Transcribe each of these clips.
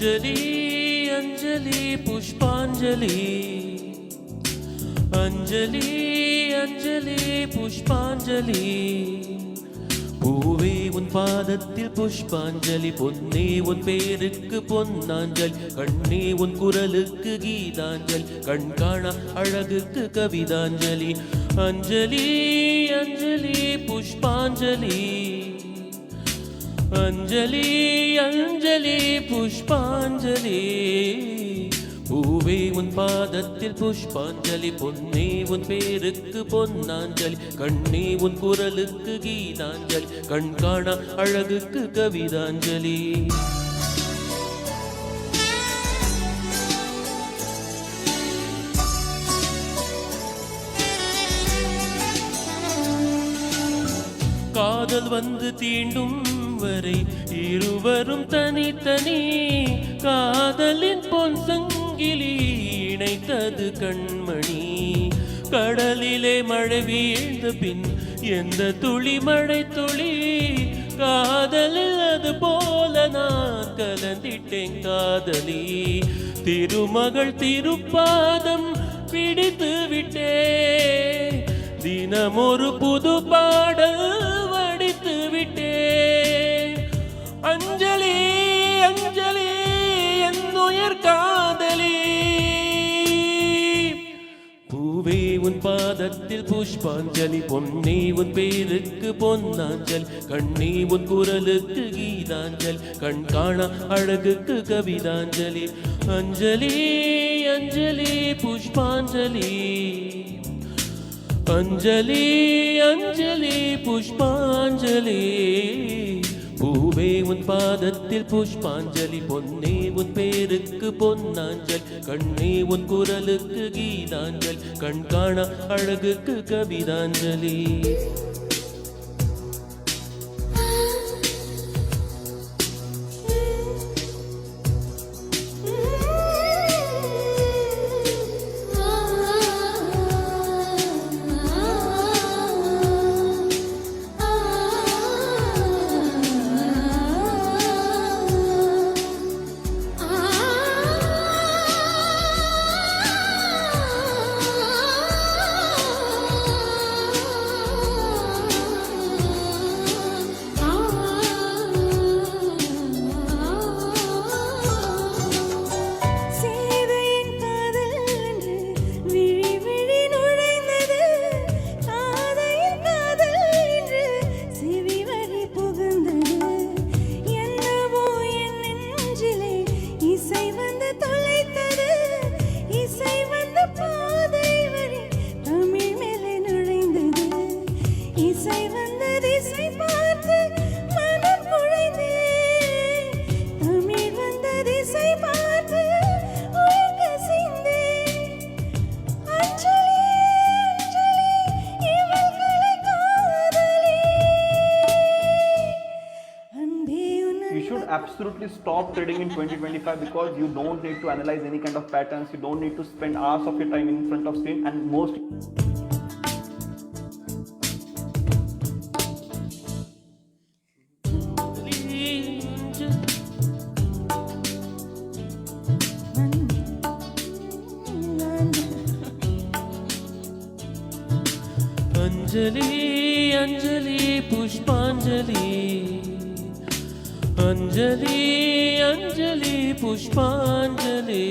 अंजलि अंजलि पुष्पांजलि अंजलि अंजलि पुष्पांजलि பூவே உன் பாதத்தில் புஷ்பாஞ்சலி பொன்னே உன் பேருக்கு பொன்னாஞ்சல் கண்ணே உன் குரலுக்கு கீதாஞ்சல் கண் காண அழகுக்கு கவிதாஞ்சலி அஞ்சலி அஞ்சலி புஷ்பாஞ்சலி अंजलि अंजलि पुष्पांजलि பூவே உன் பாதத்தில் புஷ்பாஞ்சலி பொன்னே உன் பேருக்கு பொன்னாஞ்சலி கண்ணே உன் குரலுக்கு கீதாஞ்சலி கண் காண அழகுக்கு கவிதாஞ்சலி காதல் வந்து தீண்டும் வரை இருவரும் தனித்தனி காதலின் பொன் சங்கிலி இணைத்தது கண்மணி கடலிலே மழை வீழ்ந்த பின் எந்த துளி மழை துளி காதலில் அது போல நான் கலந்திட்டேன் காதலி திருமகள் திருப்பாதம் பிடித்து விட்டே தினமொரு புது பாடல் வடித்து விட்டே अंजलि अंजलि என்னுயிர் காதலி பூவே உன் பாதத்தில் புஷ்பாஞ்சலி பொன்னே உன் பேருக்கு பொன்னாஞ்சல் கண்ணே உன் குரலுக்கு கீதாஞ்சல் கண் காண அழகுக்கு கவிதாஞ்சலி अंजलि अंजलि पुष्पांजलि अंजलि अंजलि पुष्पांजलि பூவே உன் பாதத்தில் புஷ்பாஞ்சலி பொன்னே உன் பேருக்கு பொன்னாஞ்சல் கண்ணே உன் குரலுக்கு கீதாஞ்சல் கண் காண அழகுக்கு கவிதாஞ்சலி Absolutely stop trading in 2025 because you don't need to analyze any kind of patterns, you don't need to spend hours of your time in front of screen, and most Anjali Anjali पुष्पांजलि अंजलि अंजलि पुष्पांजलि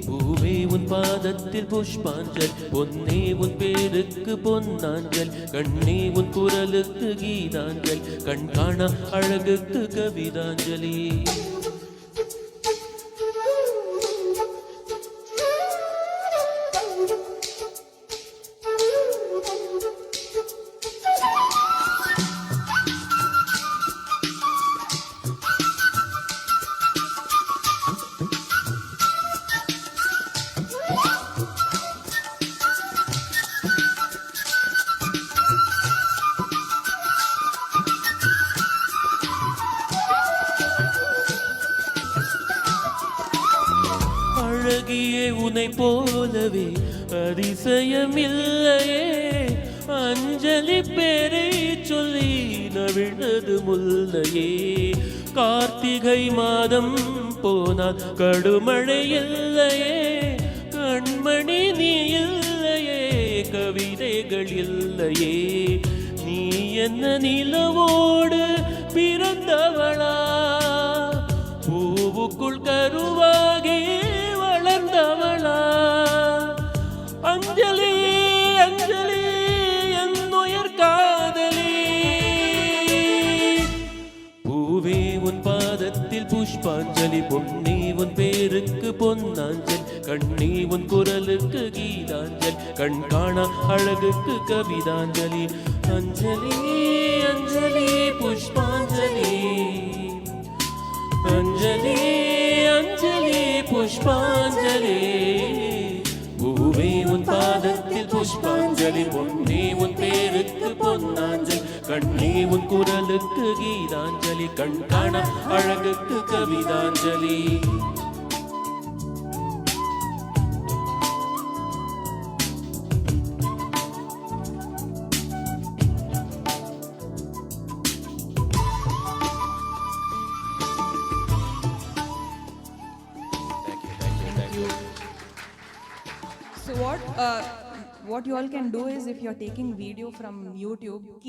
பூவே உன் பாதத்தில் புஷ்பாஞ்சல் பொன்னே உன் பேருக்கு பொன்னாஞ்சல் கண்ணே உன் குரலுக்கு கீதாஞ்சல் கண் காண அழகுக்கு கவிதாஞ்சலி அழகியே உன்னை போலவே அதிசயமில்லையே அஞ்சலி பேரை சொல்லி நவிழ்ந்தது முல்லையே கார்த்திகை மாதம் போனால் கடுமழை இல்லையே கண்மணி நீ இல்லையே கவிதைகள் இல்லையே நீ என்ன நிலவோடு பிறந்தவளா பூவுக்குள் கருவாகி வளர்ந்தவளா அஞ்சலி அஞ்சலி என் உயிர் காதலி பூவே உன் பாதத்தில் புஷ்பாஞ்சலி பொன்னி உன் பேருக்கு பொன்னாஞ்சல் கண்ணி உன் குரலுக்கு கீதாஞ்சல் கண் காணா அழகுக்கு கவிதாஞ்சலி அஞ்சலி அஞ்சலி புஷ்பாஞ்சலி அஞ்சலி அஞ்சலி புஷ்பாஞ்சலி பூவே உன் பாதத்தில் புஷ்பாஞ்சலி பொன்னி உன் பேருக்கு பொன்னாஞ்சல் கண்ணி உன் குரலுக்கு கீதாஞ்சலி கண் காண அழகுக்கு கவிதாஞ்சலி So what you all can do is if you're taking video from YouTube,